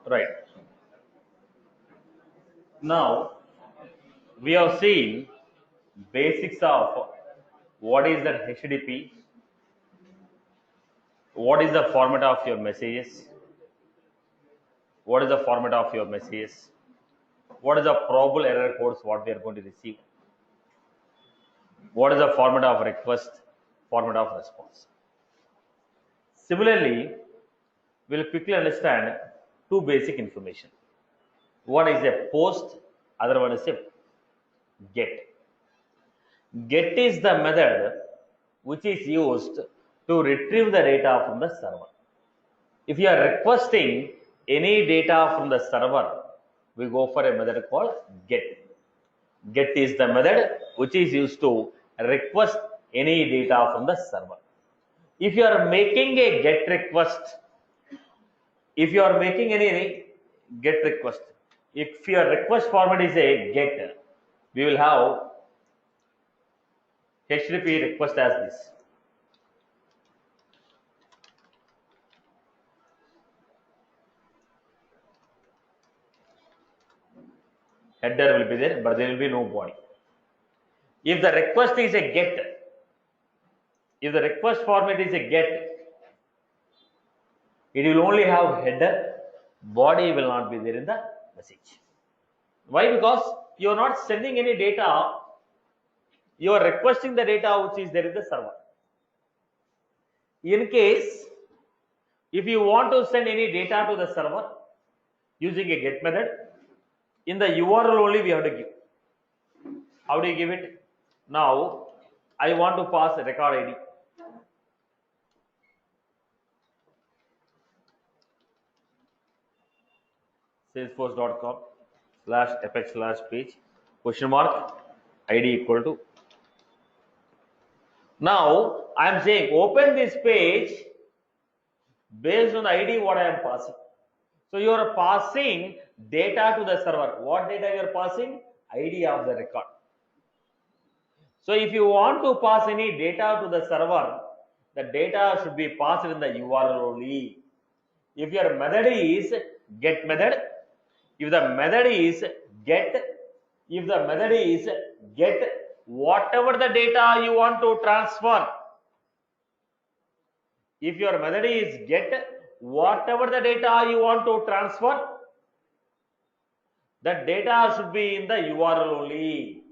Right. Now we have seen basics of what is the HTTP, what is the format of your messages, what is the format of your messages, what is the probable error codes what we are going to receive, what is the format of request, format of response. Similarly, we'll quickly understand two basic information. One is a post, other one is a get. Get is the method which is used to retrieve the data from the server. If you are requesting any data from the server, we go for a method called get. Get is the method which is used to request any data from the server. If you are making a get request, if you are making any get request, if your request format is a get, we will have HTTP request as this. Header will be there, but there will be no body. If the request is a get, if the request format is a get, it will only have header, body will not be there in the message. Why? Because you are not sending any data, you are requesting the data which is there in the server. In case, if you want to send any data to the server using a get method, in the URL only we have to give. How do you give it? Now, I want to pass a record ID. Salesforce.com/fh/page question mark ID equal to. Now I am saying open this page based on the ID what I am passing. So you are passing data to the server. What data you are passing? ID of the record. So if you want to pass any data to the server, the data should be passed in the URL only. If your method is get method, if the method is get, if the method is get whatever the data you want to transfer, if your method is get whatever the data you want to transfer, that data should be in the URL only.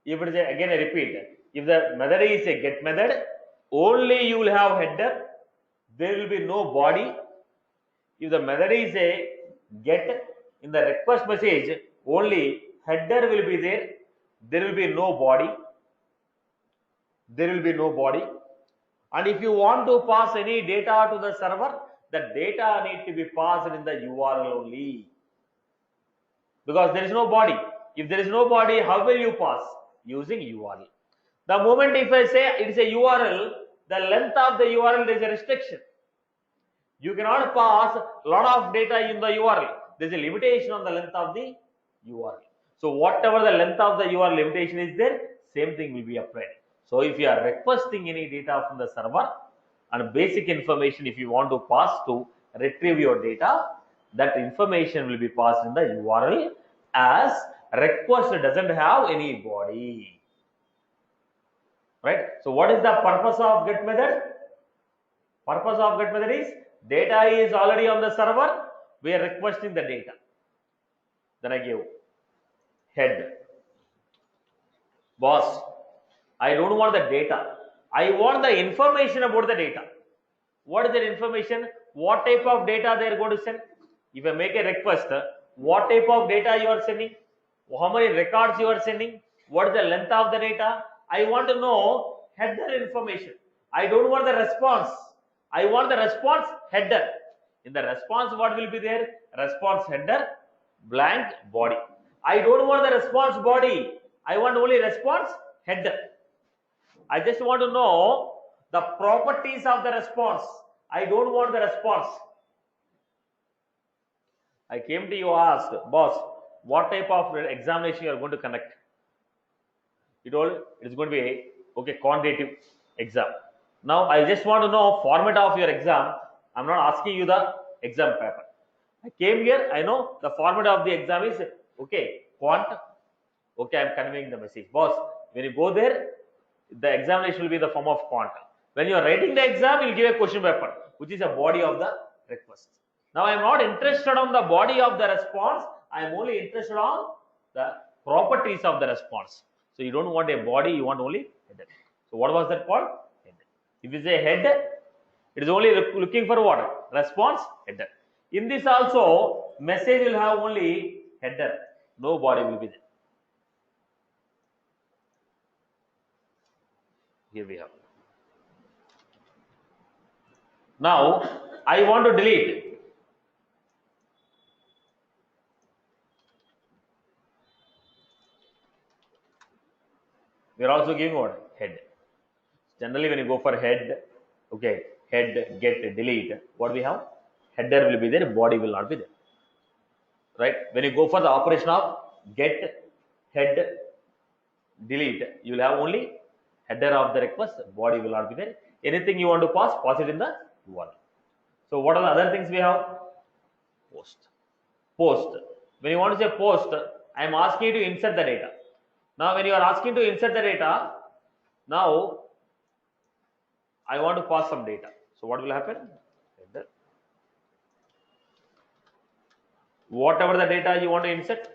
If it is again I repeat, if the method is a get method, only you will have header, there will be no body. If the method is a get, in the request message only header will be there, there will be no body, there will be no body. And if you want to pass any data to the server, the data need to be passed in the URL only, because there is no body. If there is no body, how will you pass? Using URL. The moment if I say it is a URL, the length of the URL there is a restriction. You cannot pass a lot of data in the URL. There is a limitation on the length of the URL. So whatever the length of the URL limitation is there, same thing will be applied. So if you are requesting any data from the server and basic information, if you want to pass to retrieve your data, that information will be passed in the URL, as request doesn't have any body. Right? So what is the purpose of get method? Purpose of get method is data is already on the server, we are requesting the data. Then I give head. Boss, I don't want the data. I want the information about the data. What is the information? What type of data they are going to send? If I make a request, what type of data you are sending? How many records you are sending? What is the length of the data? I want to know header information. I don't want the response. I want the response header. In the response, what will be there? Response header, blank body. I don't want the response body. I want only response header. I just want to know the properties of the response. I don't want the response. I came to you, asked, boss, what type of examination you are going to conduct? You told it is going to be a quantitative exam. Now I just want to know format of your exam. I'm not asking you the exam paper. I came here, I know the format of the exam is okay, quant. Okay, I'm conveying the message. Boss, when you go there, the examination will be in the form of quant. When you are writing the exam, you'll give a question paper, which is a body of the request. Now, I am not interested on the body of the response. I am only interested on the properties of the response. So, you don't want a body, you want only header. So, what was that called? Header. If you say head, it is only looking for what? Response, header. In this also, message will have only header. No body will be there. Here we have. Now, I want to delete. We are also giving what? Head. Generally, when you go for head, okay, head, get, delete, what we have? Header will be there, body will not be there. Right? When you go for the operation of get, head, delete, you will have only header of the request, body will not be there. Anything you want to pass it in the URL. So, what are the other things we have? Post. Post. When you want to say post, I am asking you to insert the data. Now, when you are asking to insert the data, now I want to pass some data. So, what will happen? Whatever the data you want to insert,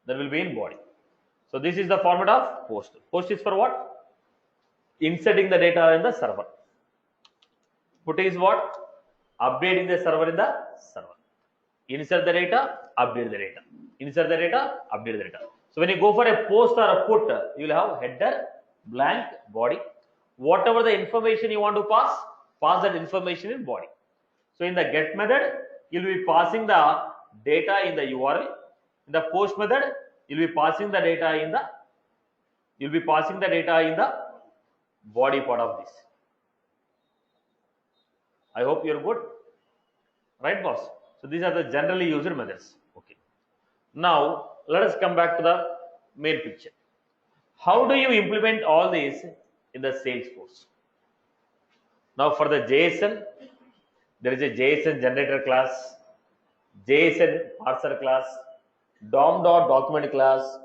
that will be in body. So, this is the format of post. Post is for what? Inserting the data in the server. Put is what? Updating the server in the server. Insert the data, update the data. Insert the data, update the data. So, when you go for a post or a put, you will have header, blank, body. Whatever the information you want to pass that information in body. So, in the get method, you will be passing the data in the URL. In the post method, you will be passing the data in the body part of this. I hope you are good, right, boss? So these are the generally used methods. Okay. Now let us come back to the main picture. How do you implement all these in the Salesforce? Now for the JSON, there is a JSON generator class, JSON parser class, DOM.document class,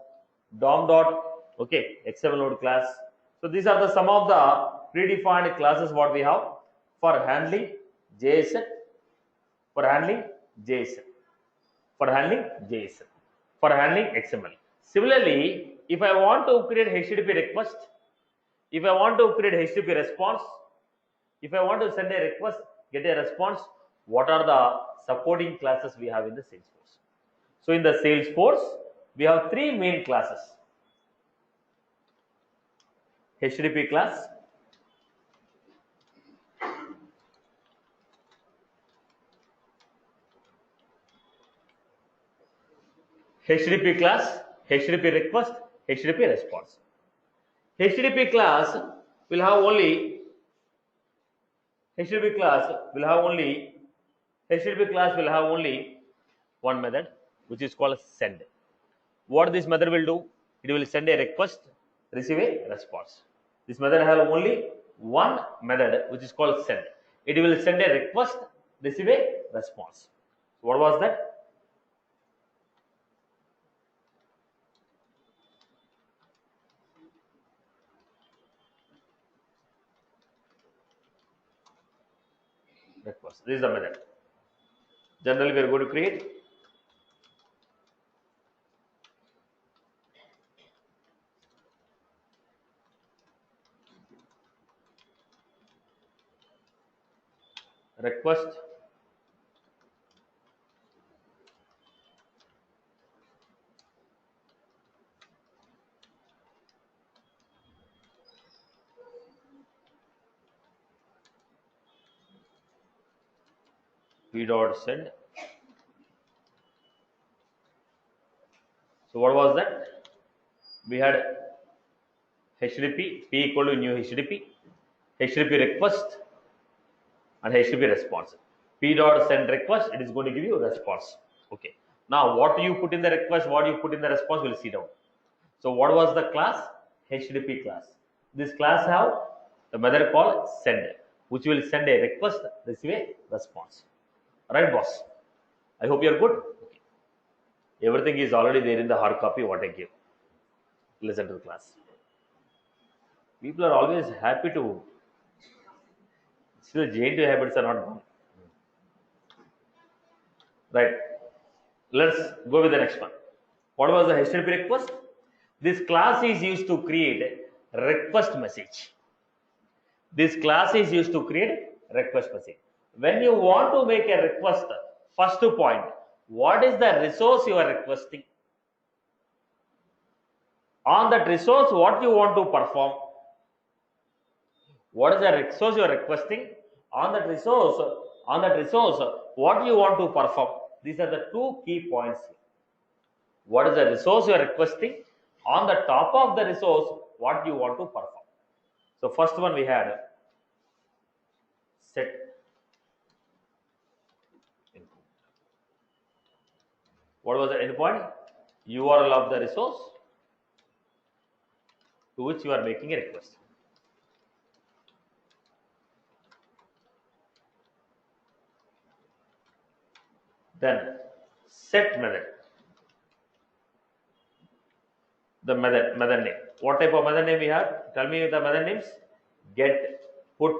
XML node class. So these are the some of the predefined classes what we have for handling JSON, for handling JSON, for handling JSON, for handling XML. Similarly, if I want to create HTTP request, if I want to create HTTP response, if I want to send a request, get a response, what are the supporting classes we have in the Salesforce? So in the Salesforce, we have three main classes. HTTP class, HTTP class, HTTP request, HTTP response. HTTP class will have only one method, which is called send. What this method will do? It will send a request, receive a response. This method has only one method, which is called send. It will send a request, receive a response. So what was that? Request. This is the method. Generally, we are going to create request, p dot send. So what was that? We had HTTP, p equal to new HTTP, HTTP request, and HTTP response. P dot send request, it is going to give you a response. Okay. Now, what you put in the request, what you put in the response, we'll see down. So, what was the class? HTTP class. This class have the method called send, which will send a request, receive a response. Right, boss? I hope you're good. Okay. Everything is already there in the hard copy what I give. Listen to the class. People are always happy to. Still, J2 habits are not gone. Right. Let's go with the next one. What was the HTTP request? This class is used to create request message. This class is used to create request message. When you want to make a request, first point, what is the resource you are requesting? On that resource, what you want to perform? What is the resource you are requesting? On that resource, what you want to perform? These are the two key points here. What is the resource you are requesting? On the top of the resource, what you want to perform? So first one we had set input. What was the endpoint? URL of the resource to which you are making a request. Then set method. The method name. What type of method name we have? Tell me the method names. Get, put,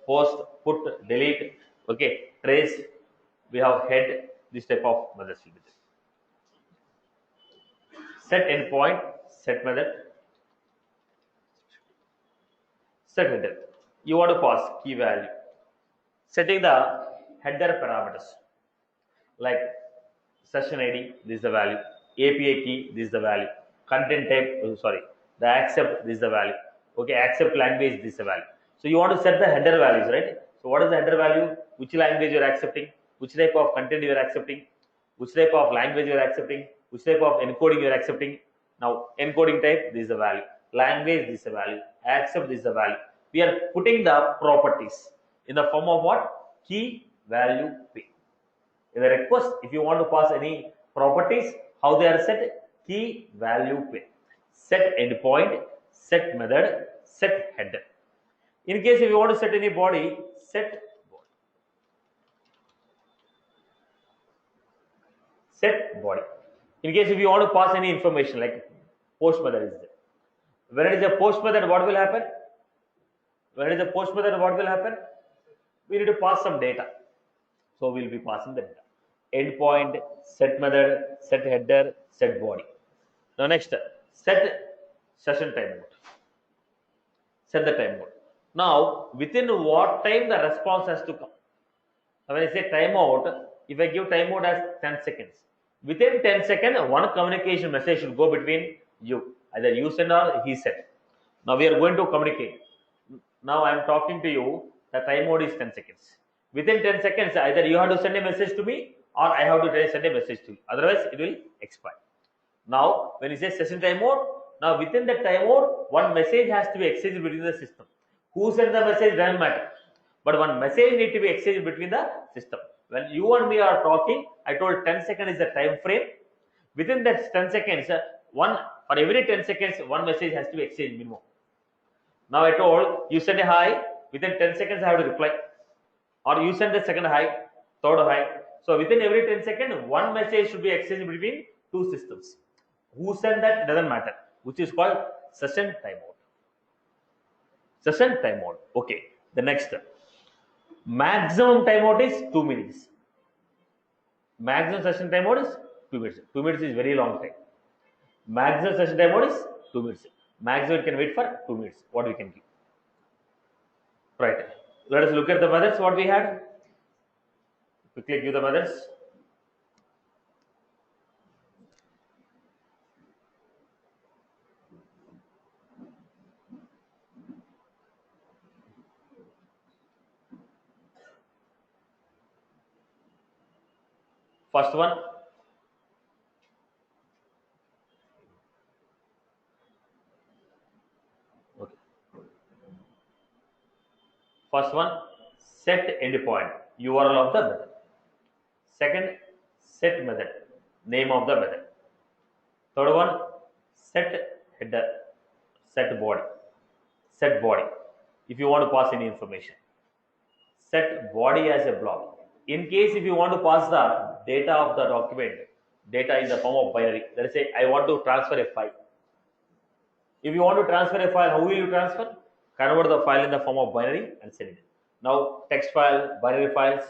post, put, delete. Okay, trace. We have head. This type of methods will be there. Set endpoint. Set method. Set header. You want to pass key value. Setting the header parameters like session ID. This is the value. API key. This is the value. Content type. The accept. This is the value. Okay, accept language. This is the value. So you want to set the header values, right? So what is the header value? Which language you are accepting? Which type of content you are accepting? Which type of language you are accepting? Which type of encoding you are accepting? Now encoding type. This is the value. Language. This is the value. Accept. This is the value. We are putting the properties in the form of what? Key value pair. In the request, if you want to pass any properties, how they are set? Key value pair. Set endpoint, set method, set header. In case if you want to set any body, set body. Set body. In case if you want to pass any information like post method is there. When it is a post method, what will happen? When it is a post method, what will happen? We need to pass some data. So we will be passing the data. Endpoint, set method, set header, set body. Now next, set session timeout. Set the timeout. Now within what time the response has to come? Now, when I say timeout, if I give timeout as 10 seconds, within 10 seconds, one communication message should go between you. Either you send or he send. Now we are going to communicate. Now I am talking to you. The timeout is 10 seconds. Within 10 seconds, either you have to send a message to me or I have to send a message to you. Otherwise, it will expire. Now, when you say session timeout, now within the timeout, one message has to be exchanged between the system. Who sends the message doesn't matter. But one message needs to be exchanged between the system. When you and me are talking, I told 10 seconds is the time frame. Within that 10 seconds, for every 10 seconds, one message has to be exchanged minimum. Now I told you send a hi, within 10 seconds I have to reply. Or you send the second hi, third hi. So within every 10 seconds, one message should be exchanged between two systems. Who sent that doesn't matter, which is called session timeout. Session timeout. Okay. The next, maximum timeout is 2 minutes. Maximum session timeout is 2 minutes. 2 minutes is very long time. Maximum session timeout is 2 minutes. Maximum can wait for 2 minutes. What we can give. Right. Let us look at the methods. What we had. Quickly give the methods. First one. Okay. First one, set endpoint, URL of the method. Second, set method, name of the method. Third one, set header. set body, set body. If you want to pass any information, set body as a blob. In case if you want to pass the data of the document, data in the form of binary, let's say I want to transfer a file. If you want to transfer a file, how will you transfer? Convert the file in the form of binary and send it. Now text file, binary files.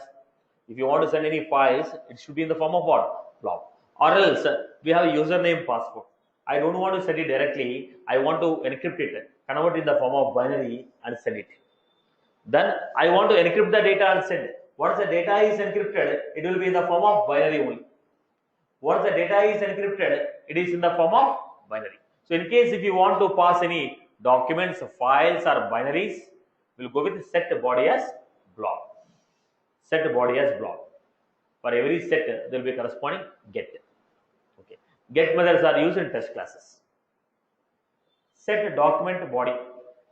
If you want to send any files, it should be in the form of what? Blob. Or else we have a username password. I don't want to send it directly. I want to encrypt it, convert it in the form of binary and send it. Then I want to encrypt the data and send it. Once the data is encrypted, it will be in the form of binary only. Once the data is encrypted, it is in the form of binary. So in case if you want to pass any documents, files or binaries, we'll go with set body as blob. Set body as blob. For every set, there will be corresponding get. Okay. Get methods are used in test classes. Set document body.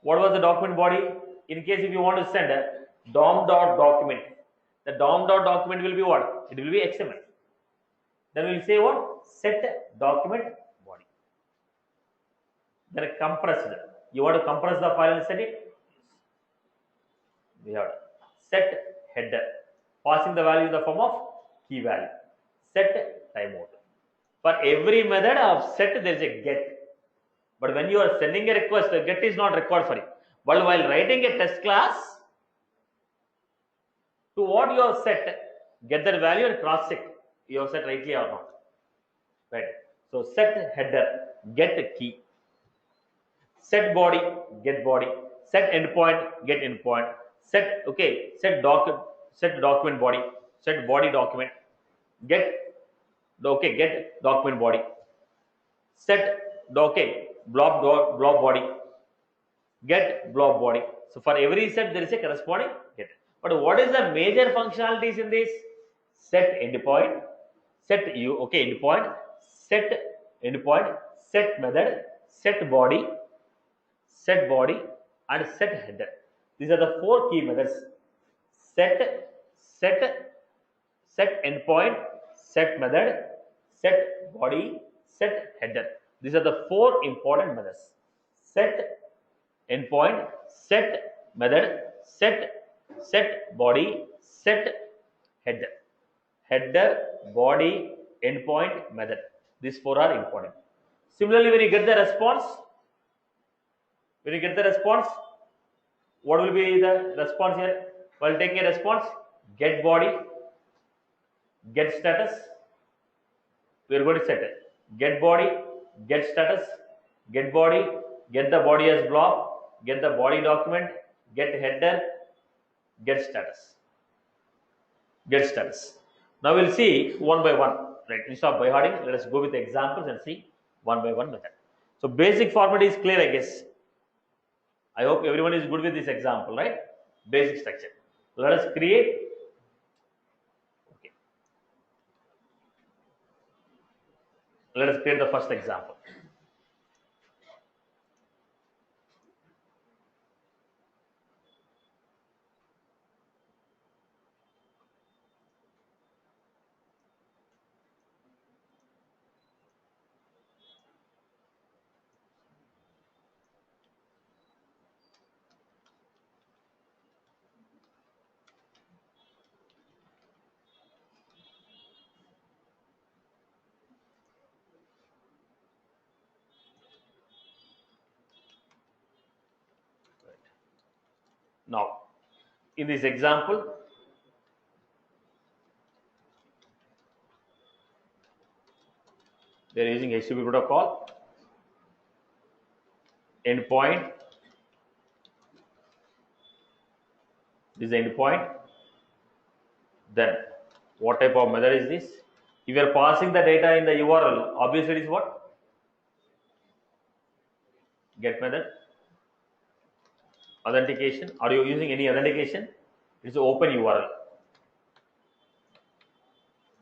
What was the document body? In case if you want to send a dom.document, the dom.document will be what? It will be XML. Then we'll say what? Set document body. Then compressed. You want to compress the file and send it? We have set header, passing the value in the form of key value. Set timeout. For every method of set, there is a get. But when you are sending a request, the get is not required for it. But while writing a test class, to what you have set, get that value and cross check you have set rightly or not. Right. So set header, get key. Set body, get body. Set endpoint, get endpoint. Set document body. Set body document. Get document body. Set blob body. Get blob body. So for every set there is a corresponding get. But what is the major functionalities in this? Set endpoint, endpoint, set endpoint, set method, set body, and set header. These are the four key methods. Set endpoint, set method, set body, set header. These are the four important methods. Set endpoint, set method, set body, set header. Header, body, endpoint, method. These four are important. Similarly, when you get the response, what will be the response here? While taking a response, get body, get status. We are going to set it. Get body, get status, get body, get the body as blob, get the body document, get header, get status. Get status. Now we'll see one by one. Right? Instead of by hearting, let us go with the examples and see one by one method. So basic format is clear, I guess. I hope everyone is good with this example, right? Basic structure. Let us create. Okay. Let us create the first example. Now, in this example, they are using HTTP protocol, endpoint. This is the endpoint. Then, what type of method is this? If you are passing the data in the URL, obviously it is what? Get method. Authentication. Are you using any authentication? It's an open URL.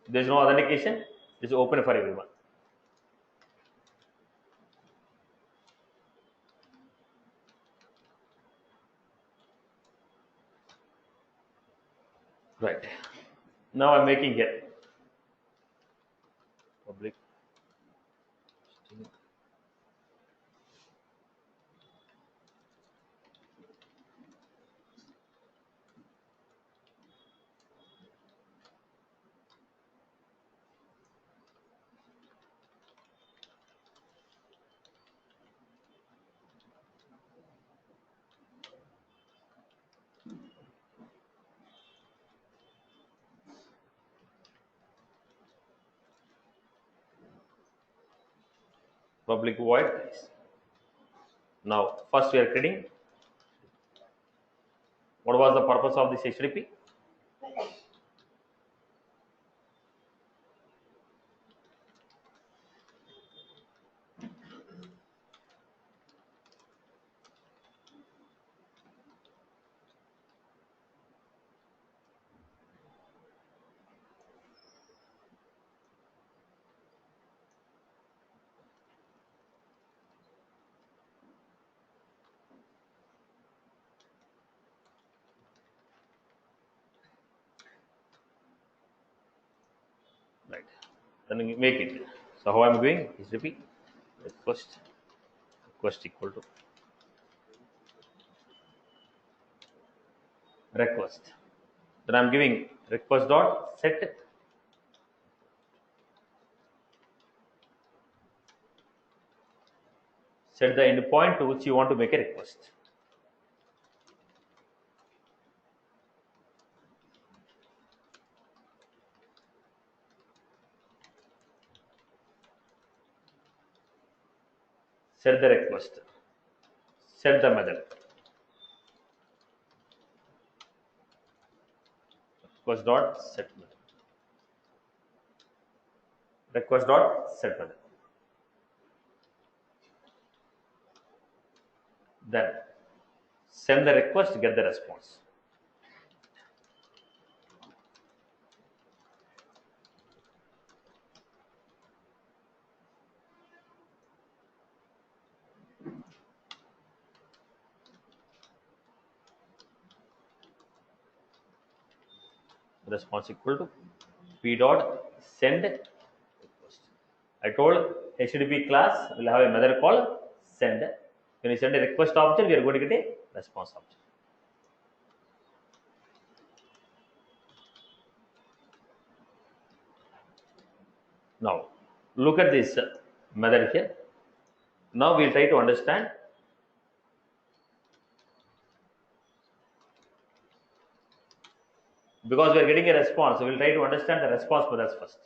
There is no authentication. It's open for everyone. Right. Now I'm making here public. public void guys. Now, first we are creating. What was the purpose of this HTTP? Right. Then we make it. So how I am doing? HTTP request equal to request. Then I am giving request dot set the endpoint to which you want to make a request. Set the request. Set the method. Request dot set method. Request dot set method. Then send the request, get the response. Response equal to p dot send request. I told HTTP class will have a method called send. When you send a request object, we are going to get a response object. Now, look at this method here. Now we'll try to understand. Because we are getting a response, we'll try to understand the response methods first.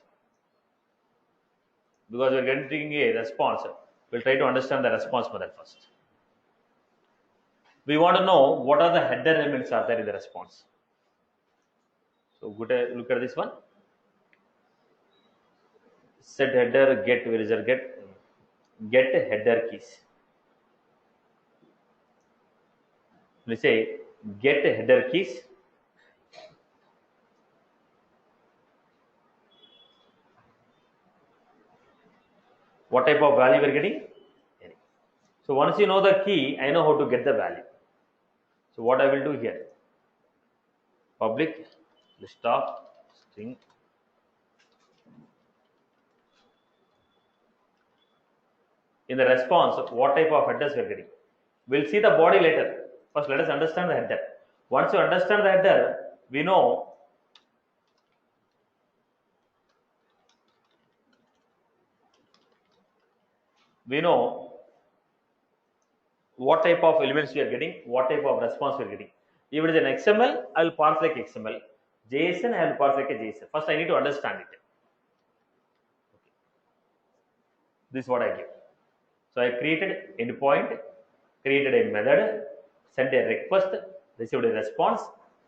Because we are getting a response, we'll try to understand the response method first. We want to know what are the header elements are there in the response. So look at this one. Set header get, where is our get header keys. We say get header keys. What type of value we are getting? Any. So once you know the key, I know how to get the value. So what I will do here, public list of string in the response, what type of headers we are getting. We'll see the body later. First, let us understand the header. Once you understand the header, we know what type of elements we are getting, what type of response we are getting. If it is an XML, I will parse like XML. JSON, I will parse like a JSON. First, I need to understand it. Okay. This is what I give. So I created endpoint, created a method, sent a request, received a response.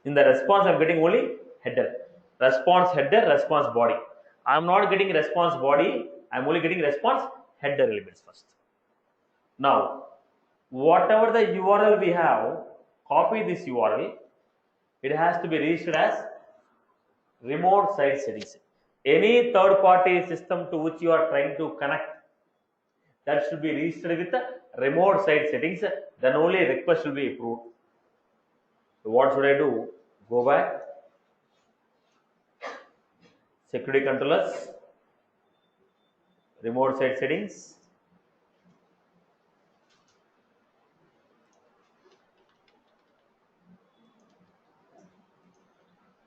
In the response, I am getting only header. Response header, response body. I am not getting response body, I am only getting response header elements first. Now, whatever the URL we have, copy this URL. It has to be registered as remote site settings. Any third-party system to which you are trying to connect, that should be registered with the remote site settings. Then only request will be approved. So what should I do? Go back. Security controllers. Remote site settings.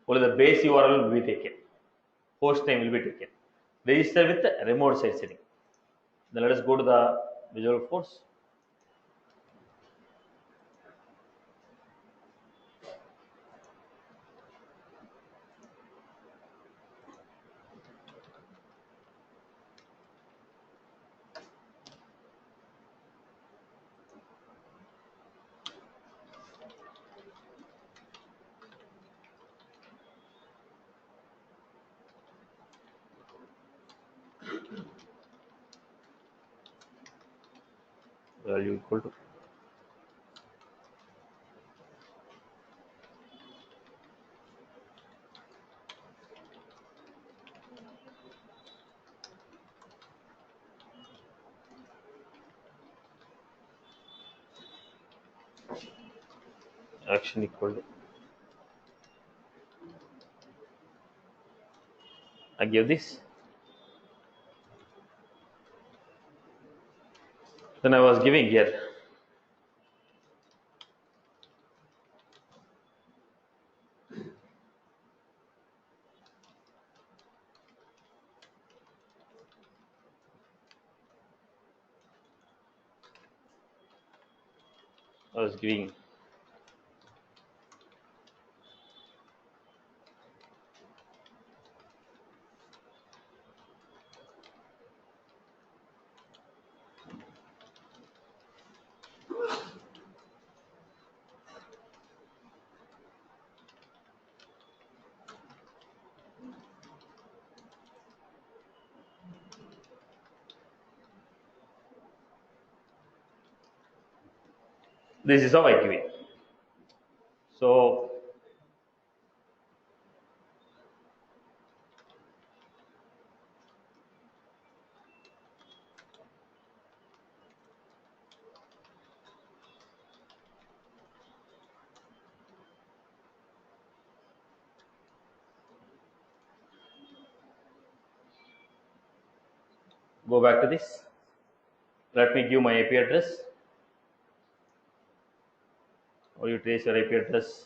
Only the base URL will be taken. Host name will be taken. Register with the remote site setting. Then let us go to the Visual Force. value equal to action equal to, I give this, then I was giving here, I was giving this is how I give it. So go back to this. Let me give my IP address, or you trace your IP address.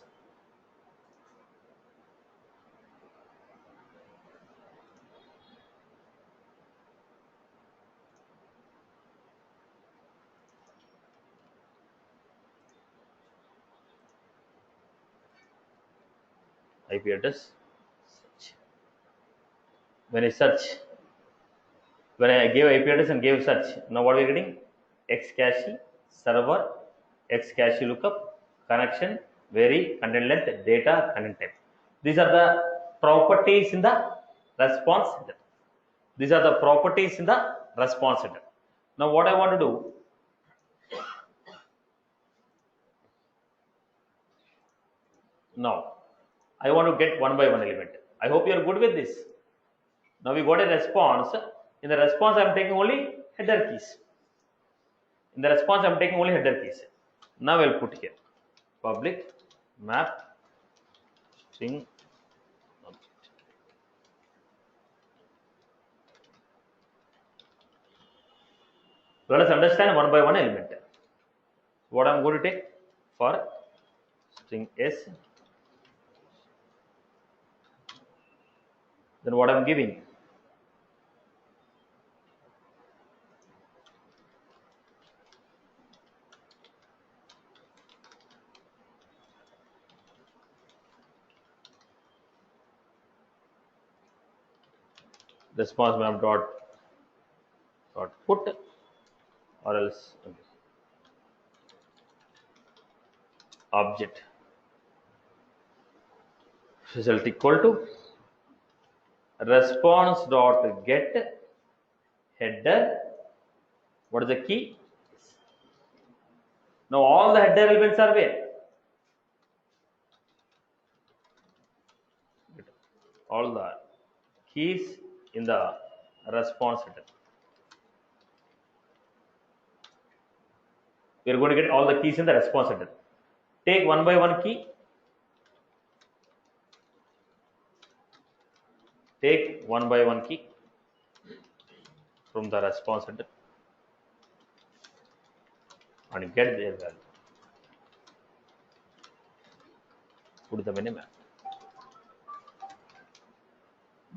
IP address. Search. When I search, when I gave IP address and gave search, now what are we getting? Xcache, server, Xcache lookup, connection, vary, content length, data, content type. These are the properties in the response header. These are the properties in the response header. Now what I want to do, now I want to get one by one element. I hope you are good with this. Now we got a response. In the response, I am taking only header keys. In the response, I am taking only header keys. Now I will put here public map string object. Let us understand one by one element. What I am going to take for string s. Then what I am giving? Response map dot put, or else object result equal to response dot get header. What is the key? Now all the header elements are where? All the keys in the response header. We are going to get all the keys in the response header. Take one by one key. Take one by one key from the response header and get their value. Put them in a map.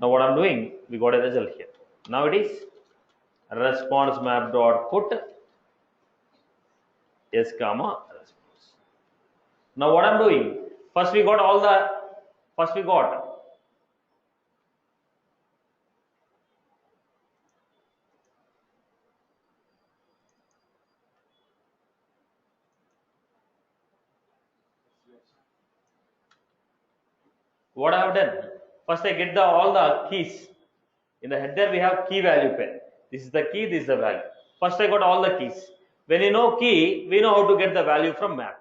Now what I'm doing, we got a result here. Now it is response map dot put s comma response. Now what I'm doing, first we got what I have done. First I get all the keys. In the header we have key value pair. This is the key, this is the value. First I got all the keys. When you know key, we know how to get the value from map.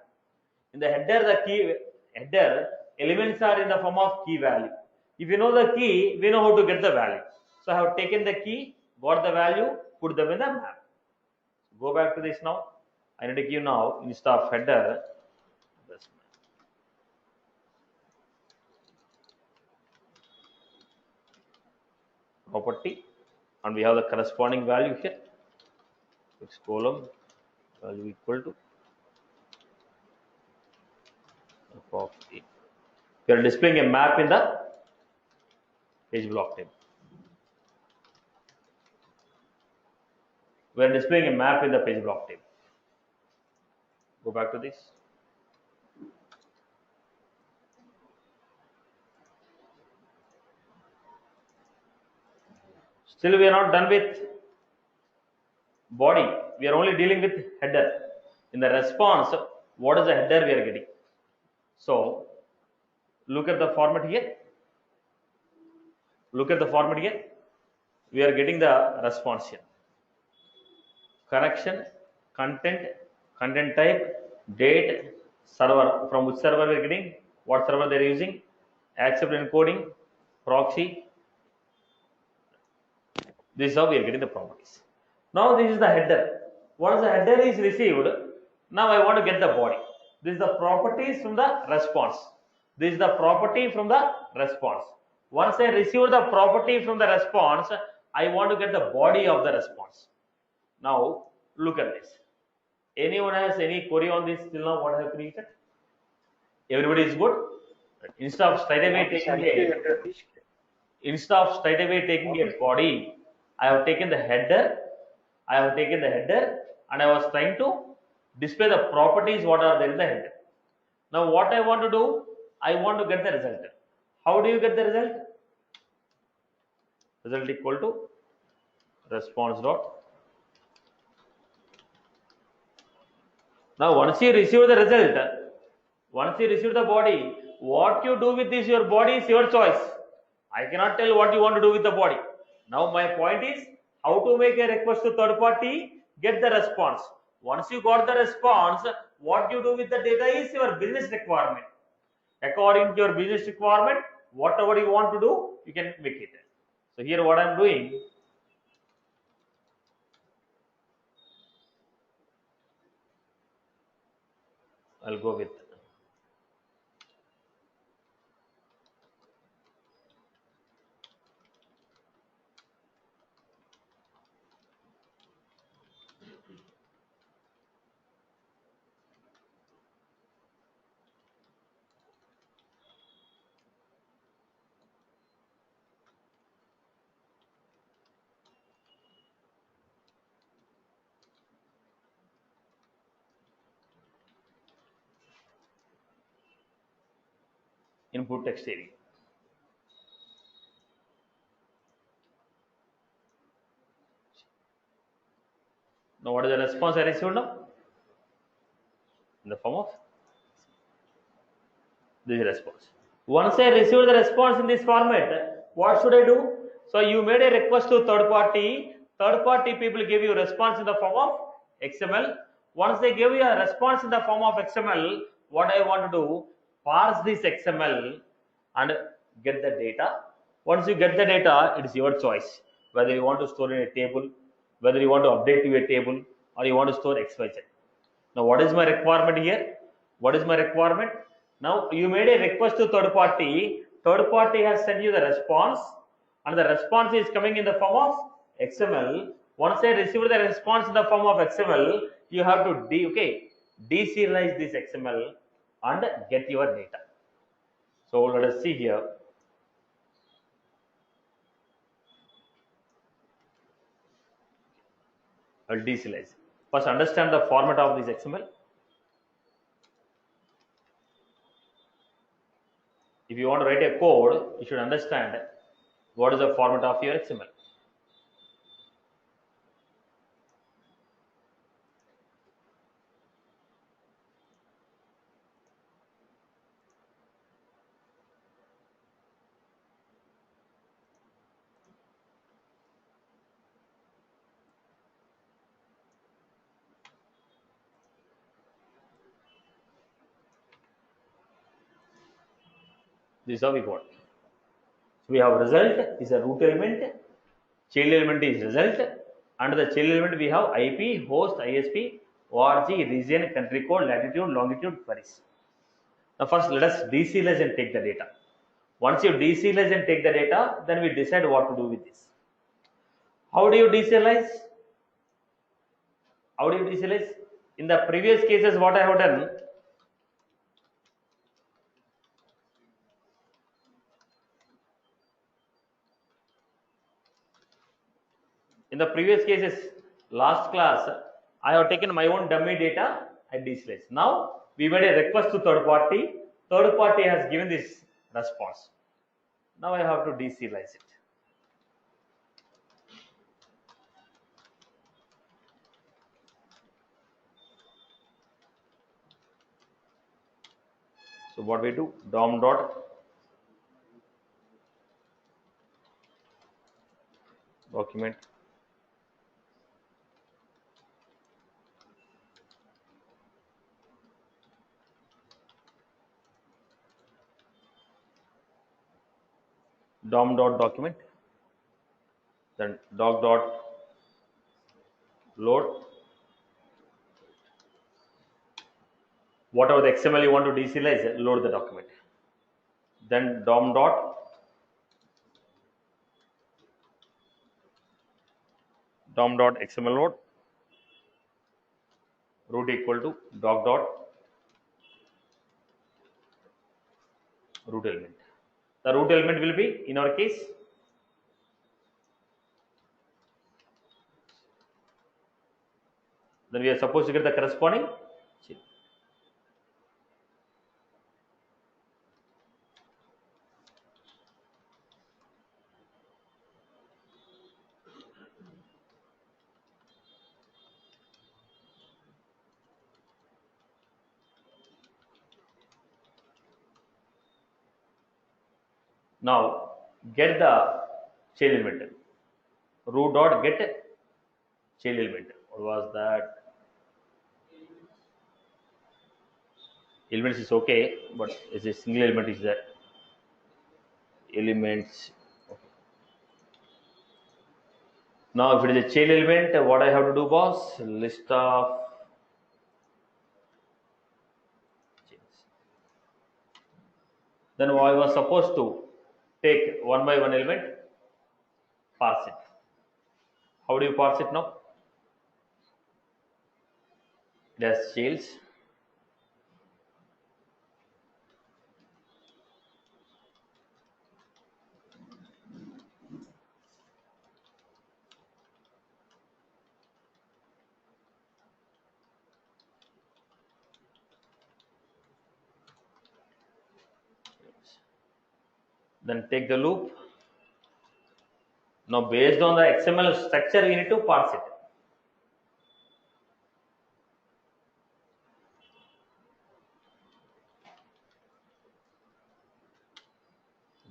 In the header, the key header elements are in the form of key value. If you know the key, we know how to get the value. So I have taken the key, got the value, put them in the map. Go back to this now. I need to give now instead of header this property, and we have the corresponding value here. X column value equal to f of a. We are displaying a map in the page block table. We are displaying a map in the page block table. Go back to this. Still, we are not done with body. We are only dealing with header. In the response, what is the header we are getting? So, look at the format here. Look at the format here. We are getting the response here. Correction, content type, date, server. From which server we are getting? What server they are using? Accept encoding, proxy. This is how we are getting the properties. Now this is the header. Once the header is received, now I want to get the body. This is the properties from the response. This is the property from the response. Once I receive the property from the response, I want to get the body of the response. Now look at this. Anyone has any query on this till now? What I have created? Everybody is good. Instead of straight away taking a body, I have taken the header. And I was trying to display the properties what are there in the header. Now what I want to do, I want to get the result. How do you get the result? Result equal to response dot. Now once you receive the result, once you receive the body, what you do with this your body is your choice. I cannot tell what you want to do with the body. Now my point is how to make a request to third party, get the response. Once you got the response, what you do with the data is your business requirement. According to your business requirement, whatever you want to do, you can make it. So here what I am doing, I'll go with input text area. Now what is the response I received now? In the form of this response. Once I receive the response in this format, what should I do? So you made a request to third party people give you response in the form of XML. Once they give you a response in the form of XML, what I want to do, parse this XML and get the data. Once you get the data, it is your choice whether you want to store in a table, whether you want to update to a table, or you want to store XYZ. Now what is my requirement here? What is my requirement? Now you made a request to third party has sent you the response, and the response is coming in the form of XML. Once I receive the response in the form of XML, you have to deserialize this XML and get your data. So let us see here. I'll deserialize. First understand the format of this XML. If you want to write a code, you should understand what is the format of your XML. This is how we got. So we have result is a root element, child element is result. Under the child element we have IP, host, ISP, ORG, region, country code, latitude, longitude, queries. Now first let us deserialize and take the data. Once you deserialize and take the data, then we decide what to do with this. How do you deserialize? How do you deserialize? In the previous cases, what I have done, in the previous cases, last class, I have taken my own dummy data and deserialized. Now we made a request to third party. Third party has given this response. Now I have to deserialize it. So what we do? DOM dot document DOM dot document, then doc dot load whatever the XML you want to deserialize, load the document. Then DOM dot XML load root equal to doc dot root element. The root element will be, in our case, then we are supposed to get the corresponding child. Now get the child element. Root dot get child element. What was that? Elements is okay, but it's a single element is that elements. Okay. Now if it is a child element, what I have to do, boss? List of chains. Then I was supposed to take one by one element, parse it. How do you parse it now? It has childs. Then take the loop. Now based on the XML structure, we need to parse it.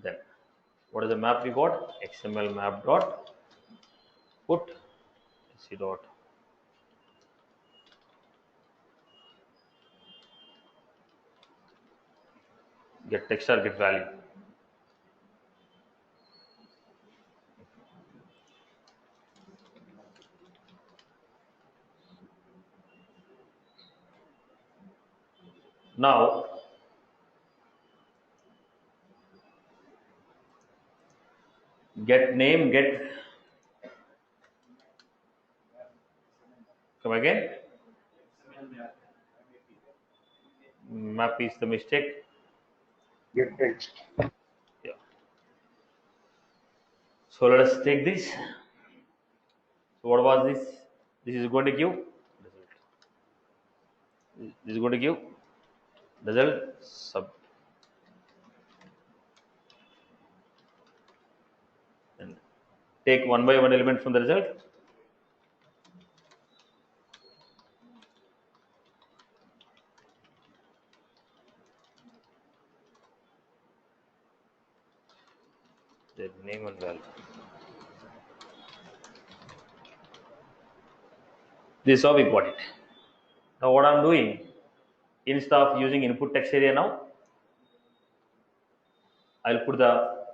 Then what is the map we got? XML map dot put c dot get text or get value. Now get name, get come again. Map is the mistake. Get text. Yeah. So let us take this. So what was this? This is going to give result. This is going to give result sub. And take one by one element from the result. The name and value. This is how we got it. Now what I'm doing, instead of using input text area now, I'll put the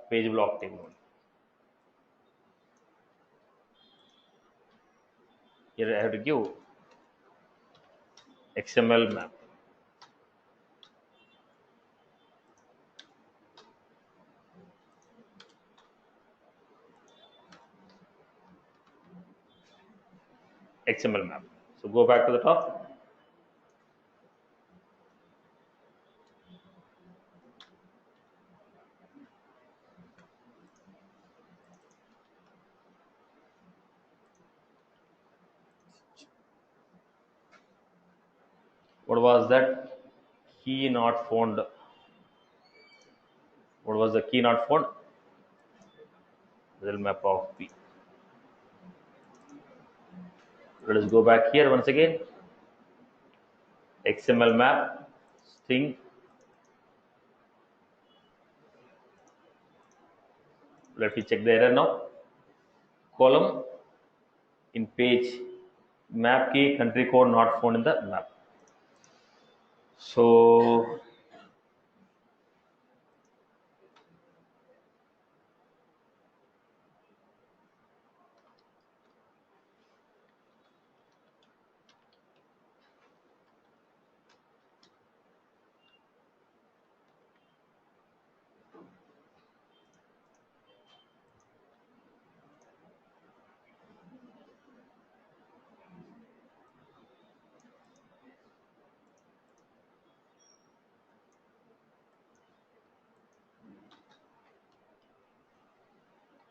page block table only. Here I have to give XML map. XML map. So go back to the top. What was that? Key not found. What was the key not found? Result map of P. Let us go back here once again. XML map, string. Let me check the error now. Column in page map key country code not found in the map. So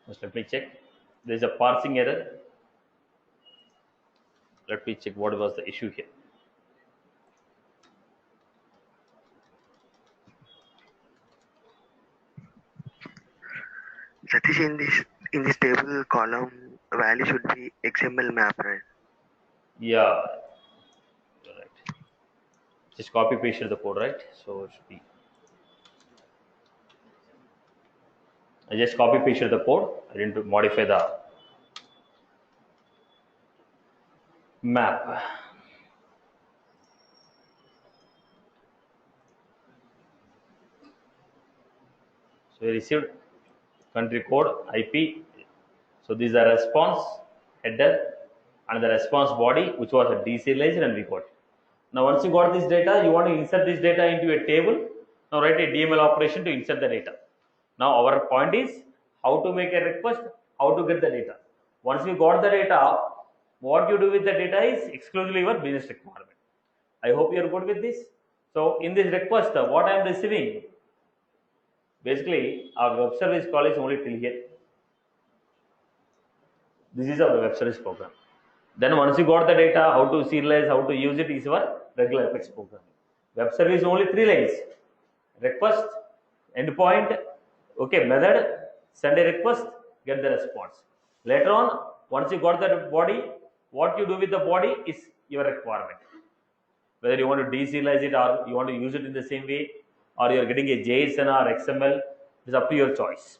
just let me check. There is a parsing error. Let me check what was the issue here. Satish, in this table column value should be XML map, right? Yeah, you're right. Just copy pasted the code, right? So it should be. I just copy pasted the code. I didn't modify the map. So we received country code, IP. So these are response header and the response body, which was a deserialized, and we got it. Now once you got this data, you want to insert this data into a table. Now write a DML operation to insert the data. Now our point is how to make a request, how to get the data. Once you got the data, what you do with the data is exclusively your business requirement. I hope you are good with this. So in this request, what I am receiving, basically our web service call is only till here. This is our web service program. Then once you got the data, how to serialize, how to use it is your regular Apex program. Web service only 3 lines: request, endpoint, okay, method, send a request, get the response. Later on, once you got the body, what you do with the body is your requirement. Whether you want to deserialize it or you want to use it in the same way, or you are getting a JSON or XML, it is up to your choice.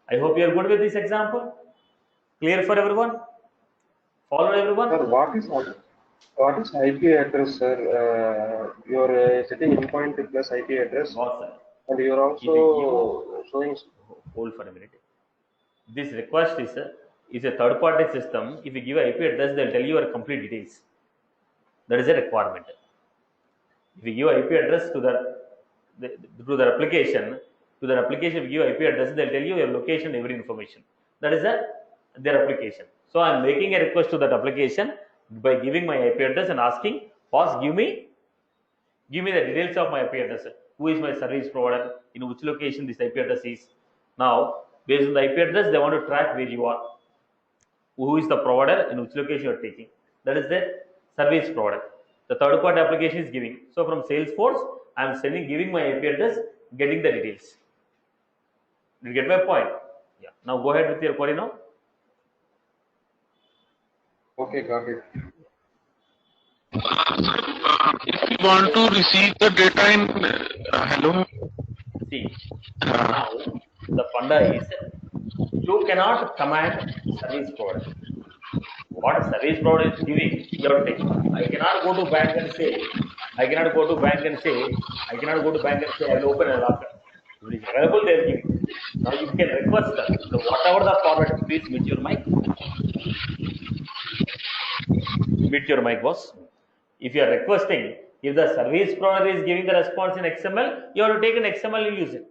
I hope you are good with this example. Clear for everyone? Follow everyone? Sir, what is IP address, sir? You're setting endpoint plus IP address, Not, sir. and you're also showing. Hold for a minute. This request is a third-party system. If you give IP address, they'll tell you your complete details. That is a requirement. If you give IP address to the application, if you give IP address, they'll tell you your location, every information. That is their application. So I'm making a request to that application by giving my IP address and asking, boss, give me the details of my IP address. Who is my service provider? In which location this IP address is? Now, based on the IP address, they want to track where you are. Who is the provider? In which location you are taking? That is the service provider. The third party application is giving. So from Salesforce, I am giving my IP address, getting the details. Did you get my point? Yeah. Now go ahead with your query now. Okay, got it. If you want to receive the data in hello. See, now the funda is you cannot command service provider. What service provider is giving, you have to take. I cannot go to bank and say, I will open a locker. If it is available, they are giving. Now you can request the whatever the format. Please mute your mic. Mute your mic, boss. If you are requesting, if the service provider is giving the response in XML, you have to take an XML and use it.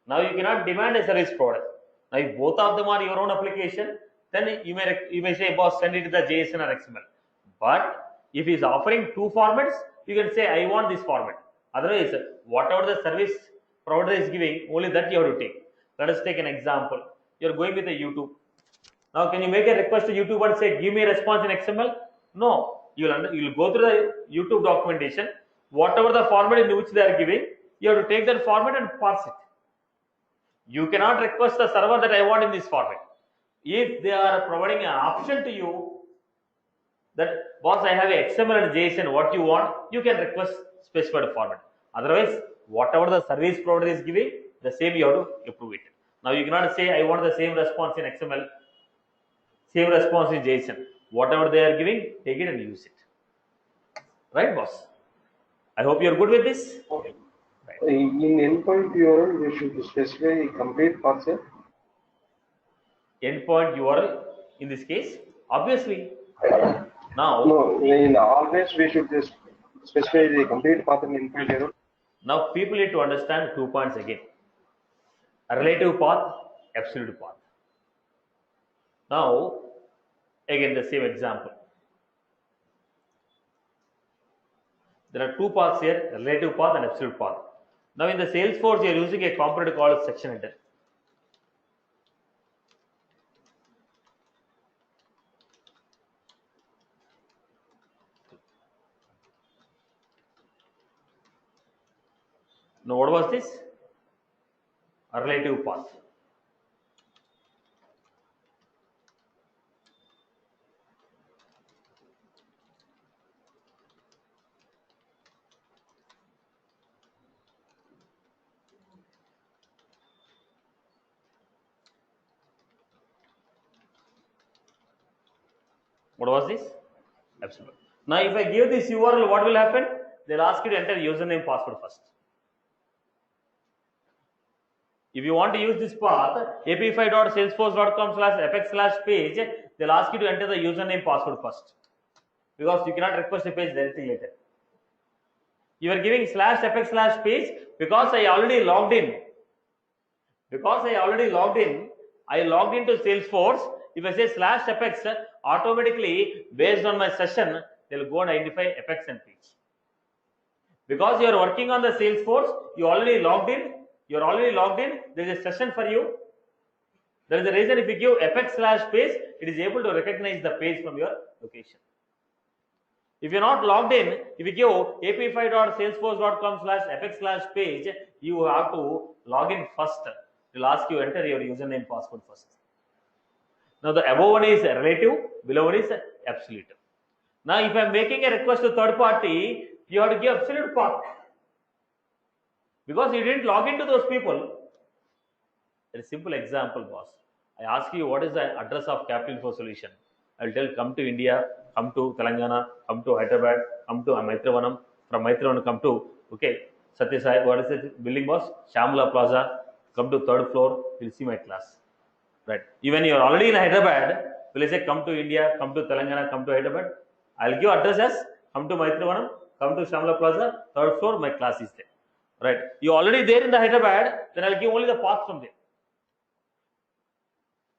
Now you cannot demand a service provider. Now if both of them are your own application, then you may say, boss, send it to the JSON or XML. But if he is offering two formats, you can say, I want this format. Otherwise, whatever the service provider is giving, only that you have to take. Let us take an example. You are going with a YouTube. Now, can you make a request to YouTube and say, give me a response in XML? No. You'll go through the YouTube documentation. Whatever the format in which they are giving, you have to take that format and parse it. You cannot request the server that I want in this format. If they are providing an option to you that, boss, I have a XML and JSON, what you want, you can request specified format. Otherwise, whatever the service provider is giving, the same you have to approve it. Now, you cannot say, I want the same response in XML, same response in JSON. Whatever they are giving, take it and use it. Right, boss? I hope you are good with this. Right. In endpoint URL, we should specify complete path, sir. Endpoint URL in this case, obviously. Now, No, in always we should just specify the complete path in endpoint URL. now people need to understand 2 points again. A relative path, absolute path. Now, again the same example. There are 2 paths here, relative path and absolute path. Now in the Salesforce, you are using a component called section header. Now what was this? A relative path. What was this? Absolute. Now if I give this URL, what will happen? They'll ask you to enter username password first. If you want to use this path, api5.salesforce.com/fx/page, they'll ask you to enter the username password first. Because you cannot request a page directly later. You are giving /fx/page because I already logged in. I logged into Salesforce. If I say /fx, automatically based on my session, they'll go and identify fx and page. Because you are working on the Salesforce, you already logged in. There is a session for you. There is a reason if you give fx/page, it is able to recognize the page from your location. If you're not logged in, if you give api5.salesforce.com/fx/page, you have to log in first. It will ask you enter your username password first. Now the above one is relative, below one is absolute. Now if I am making a request to third party, you have to give absolute path. Because you didn't log into those people. A simple example, boss. I ask you what is the address of Capital Info Solution. I will tell come to India, come to Telangana, come to Hyderabad, come to Maitravanam. From Maitravanam come to Satyasai. What is it? Building, boss? Shamla Plaza. Come to third floor. You'll see my class. Right. Even you are already in Hyderabad. Will I say come to India, come to Telangana, come to Hyderabad? I'll give addresses. Come to Maitravanam, come to Shamla Plaza, third floor. My class is there. Right. You already there in the Hyderabad, then I'll give only the path from there.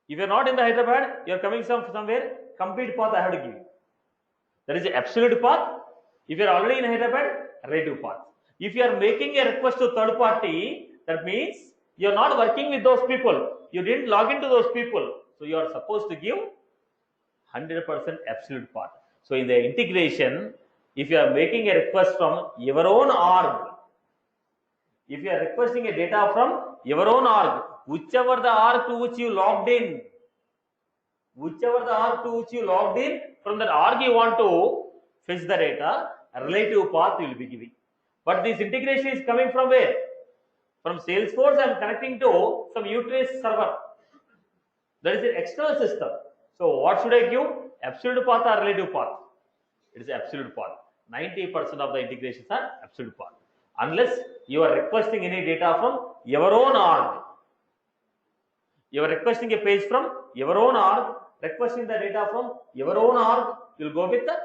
If you're not in the Hyderabad, you're coming somewhere, complete path I have to give you. That is the absolute path. If you're already in Hyderabad, relative path. If you are making a request to third party, that means you're not working with those people. You didn't log into those people. So you are supposed to give 100% absolute path. So in the integration, if you are making a request from your own org, if you are requesting a data from your own org, whichever the org to which you logged in, from that org you want to fetch the data, a relative path you will be giving. But this integration is coming from where? From Salesforce, I am connecting to some Utrace server. That is an external system. So what should I give? Absolute path or relative path? It is absolute path. 90% of the integrations are absolute path. unless you are requesting any data from your own org. You are requesting a page from your own org, requesting the data from your own org, you will go with the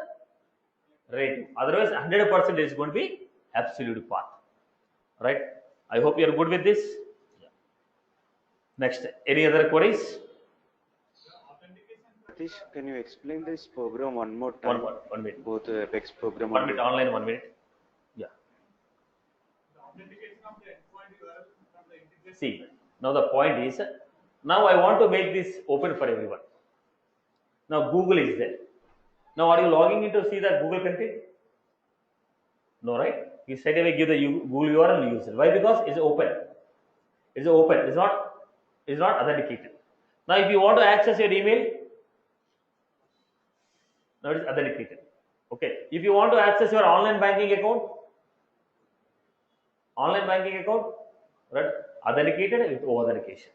rate. Otherwise, 100% is going to be absolute path. Right? I hope you are good with this. Yeah. Next, any other queries? Satish, can you explain this program one more time? One minute. Both Apex program. 1 minute online, 1 minute. Yeah. See, now the point is, now I want to make this open for everyone. Now Google is there. Now are you logging in to see the Google content? No, right? You straight away give the Google URL and use it. Why? Because it's open. It's open. It's not authenticated. Now if you want to access your email, now it is authenticated. Okay. If you want to access your online banking account, right? Authenticated with authentication.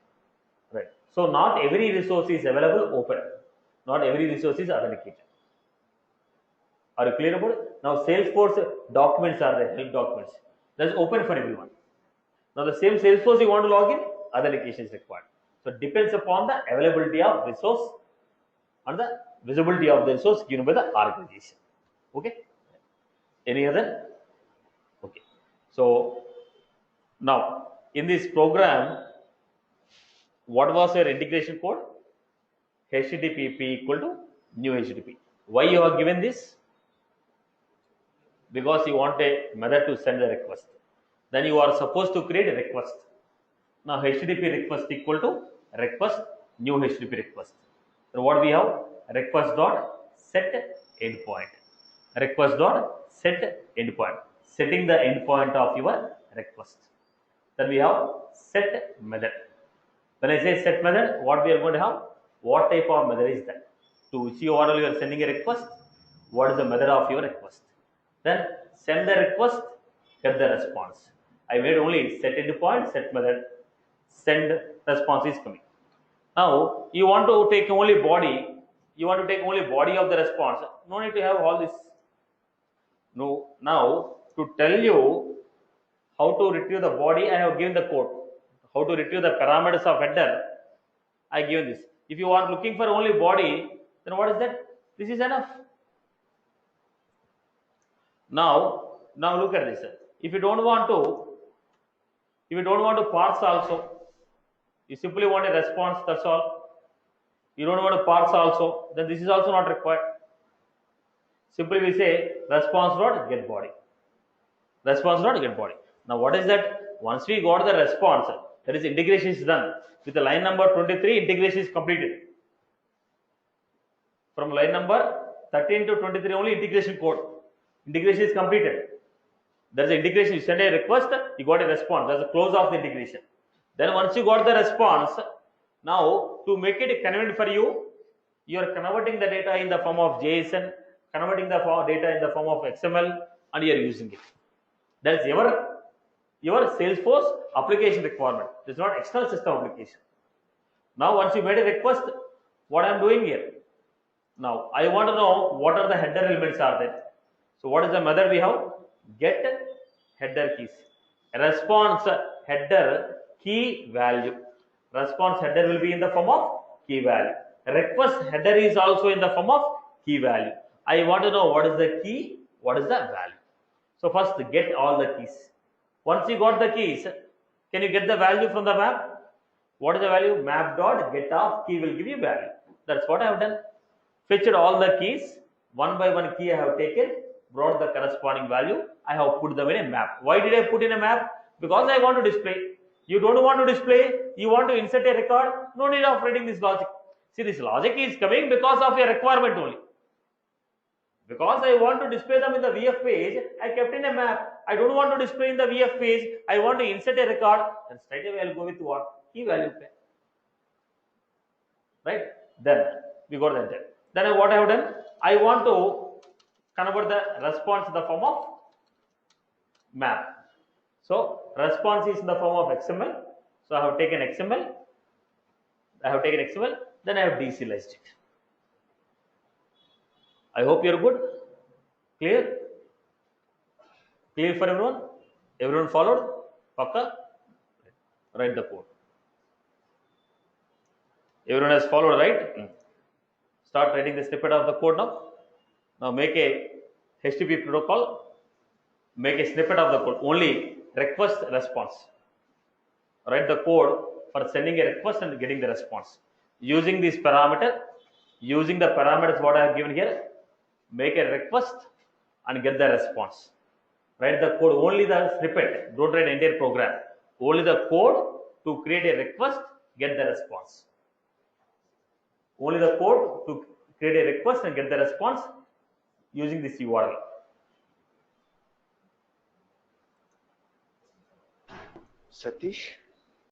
Right. So not every resource is available open. Not every resource is authenticated. Are you clear about it? Now Salesforce documents are there, help documents. That's open for everyone. Now the same Salesforce you want to log in, authentication is required. So it depends upon the availability of resource and the visibility of the resource given by the organization. Okay. Any other? Okay. So now in this program, what was your integration code? HTTP equal to new HTTP. Why you have given this? Because you want a method to send a request. Then you are supposed to create a request. Now HTTP request equal to request new HTTP request. So what we have? Request dot set endpoint. Request dot set endpoint. Setting the endpoint of your request. Then we have set method. When I say set method, what we are going to have? What type of method is that? To which URL you are sending a request? What is the method of your request? Then send the request, get the response. I made only set endpoint, set method, send response is coming. Now you want to take only body, of the response. No need to have all this. No, now to tell you how to retrieve the body, I have given the code. How to retrieve the parameters of header, I given this. If you are looking for only body, then what is that? This is enough. Now look at this. If you don't want to parse also, you simply want a response, that's all. You don't want to parse also, then this is also not required. Simply we say response dot get body. Response dot get body. Now what is that? Once we got the response, that is integration is done. With the line number 23, integration is completed. From line number 13 to 23 only integration code. Integration is completed. There is an integration. You send a request, you got a response. That's the close of the integration. Then once you got the response, now to make it convenient for you, you are converting the data in the form of JSON, converting the data in the form of XML, and you are using it. That's your Salesforce application requirement. It's not external system application. Now once you made a request, what I am doing here? Now I want to know what are the header elements are there. So what is the method we have? Get header keys. Response header key value. Response header will be in the form of key value. Request header is also in the form of key value. I want to know what is the key, what is the value. So first get all the keys. Once you got the keys, can you get the value from the map? What is the value? Map dot get of key will give you value. That's what I have done. Fetched all the keys. One by one key I have taken, brought the corresponding value. I have put them in a map. Why did I put in a map? Because I want to display. You don't want to display, you want to insert a record, no need of writing this logic. See, this logic is coming because of your requirement only. Because I want to display them in the VF page, I kept in a map. I don't want to display in the VF page, I want to insert a record, then straight away I'll go with what? Key value. Right? Then we got that. Then what I have done? I want to convert the response in the form of map. So response is in the form of XML. So I have taken XML. Then I have deserialized it. I hope you are good. Clear? Clear for everyone? Everyone followed? Pakka? Write the code. Everyone has followed, right? Start writing the snippet of the code now. Now make a HTTP protocol. Make a snippet of the code. Only request response. Write the code for sending a request and getting the response. Using this parameter, using the parameters what I have given here, make a request and get the response. Write the code, only the snippet. Don't write entire program. Only the code to create a request, get the response. Only the code to create a request and get the response using this URL. Satish?